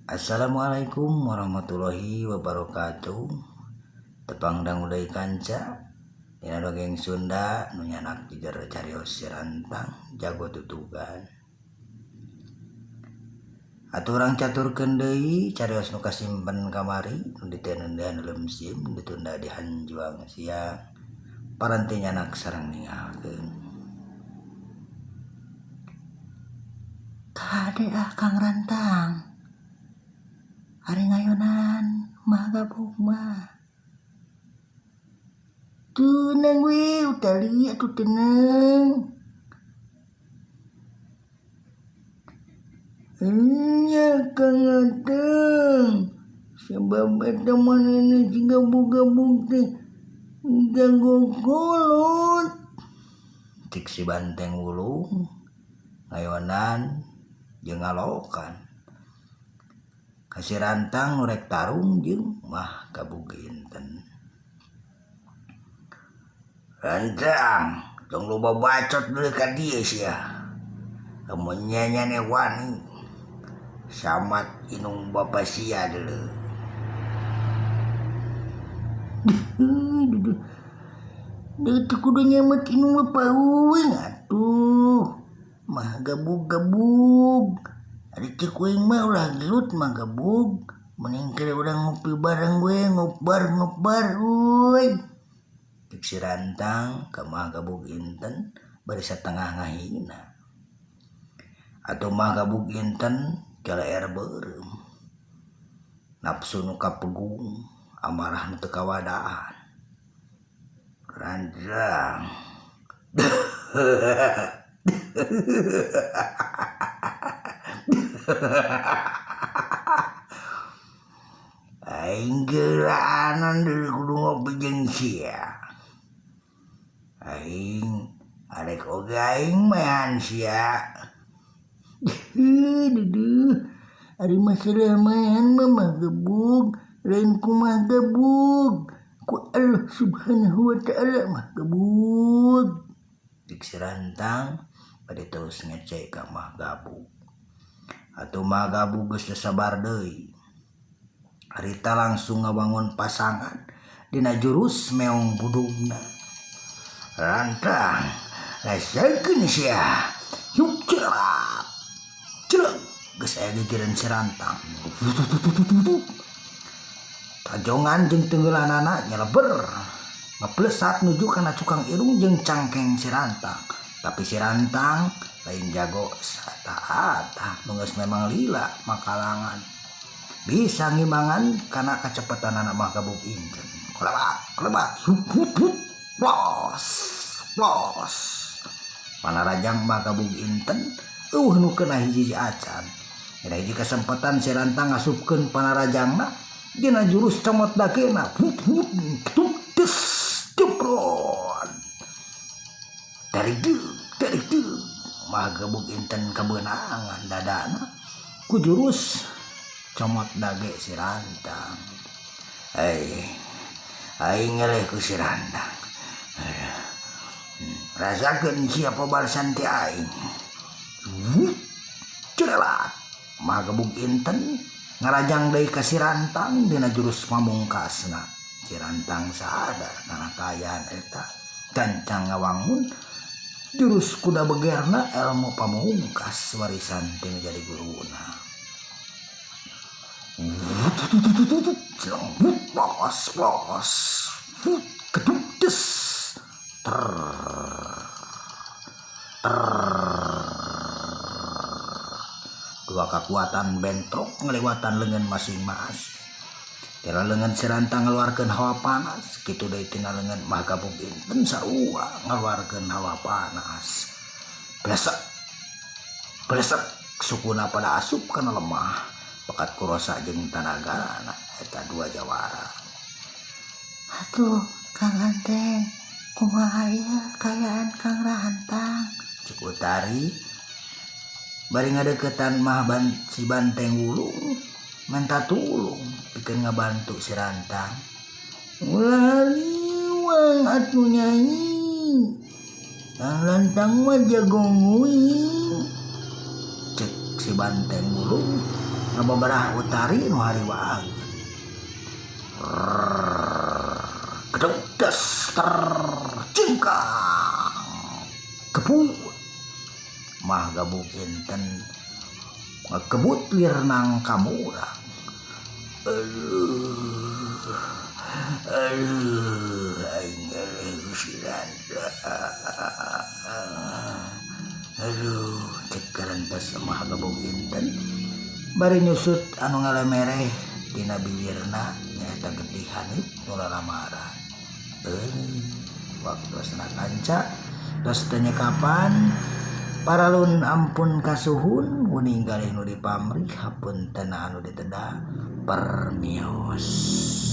Assalamualaikum warahmatullahi wabarakatuh. Tepangdang uday kanca dina dongeng Sunda nu nyanak jejer carios si Rantang jago tutugan. Aturang caturkeun deui carios nu kasimpen kamari nu ditenendean lem sim ditunda di hanjuang siang paranti nyanak sareng ningalkeun. Kade Kang Rantang, hari ngayonan mah gabung mah. Tenang we, utali atuh tenang. Nya Kang Rantang, sebab eta manehna si gabung-gabung teh jago kolot. Cik si banteng wulung ngayonan jeung ngalokan. Kasih Rantang nurek tarung jeung mah kabuginten. Rantang, tong loba bacot deui ka dieu sia. Amun nyanyane wani samat inung bapa sia deuleu. Deut kudu nyamet inung bapa uing atuh. Mah gabug-gabug. Ari cek uing mah ulah gelut mah gabug. Mending kira urang ngopi bareng we, ngopbar uy. Cek si Rantang ka mah gabug inten bari satengah ngahina. Atuh mah gabug inten keleer beureum. Nafsu nu kapegung, amarah nu teu kawadaan. Rantang. Aing geuranan deui kudu ngopi jeung sia. Aing arek oge aing mehan sia. Duduh, ari masalah mehan mah gabug, lain kumah gabug. Ku Allah subhanahu wa ta'ala mah gabug. Cek si Rantang bade terus ngecek ka mah gabug. Atuh mah gabug geus teu sabar deui. Harita langsung ngabangun pasangan dina jurus meong budugna. Rantang, rasakeun sia. Yuk cerak. Cerak geus aya gigireun si Rantang. Tajongan jeung teunggelanana nyeleber. Ngaplesat nuju kana cukang irung jeung cangkeng si Rantang. Tapi si Rantang lain jago sata-ata nu geus memang lila makalangan. Bisa ngimbangan karena kecepatan anak mah gabug inten. Klebat, plos. Panarajang mah gabug inten, nu kena hiji acan. Dina hiji kesempatan si Rantang ngasupkeun panarajangna dina jurus comot dagena. Tus, jebrot. Dari deuk. Mah gabug inten kebeunangan dadana ku jurus comot dage si Rantang. Aing ngeleh ku si Rantang. Rasakeun sia pabalesan ti aing. Cerelat. Mah gabug inten ngarajang deui ka si Rantang dina jurus pamungkasna. Si Rantang sadar kana kaayaan eta gancang ngawangun jurus kuda begerna ilmu pamungkas warisan ti nu jadi guruna. Plos. Kedudes. Dua kekuatan bentrok ngelewatan leungeun masing-masing. Tira leungeun si Rantang ngaluarkeun hawa panas, kitu deui tina leungeun mah gabug inten sarua ngaluarkeun hawa panas. Blesek sukuna pada asup kana lemah. Pakat kurosa jeung tanagana eta dua jawara. Atuh Kang Rantang, kumaha ieu kaayaan Kang Rantang? Cek Utari bari ngadeuketan mah si banteng wulung minta tulung pikeun ngabantu si Rantang. Ulah liwang atuh nyanyi. Kang Rantang mah jago nguing. Cek si banteng wulung ngababarah utari nu hariwaan gedung des tercingkang kebut mah gabung enten ngekebut lirnang kamurang aing Siranta cek kerentas mah gabung enten bari nyusut anu ngalemereh tina bibirna nyaeta getih hanit nu lamaran waktu asna kanca tos teu nyekapan paralun ampun kasuhun kuning galih nu dipamrih hapunten anu diteda permios.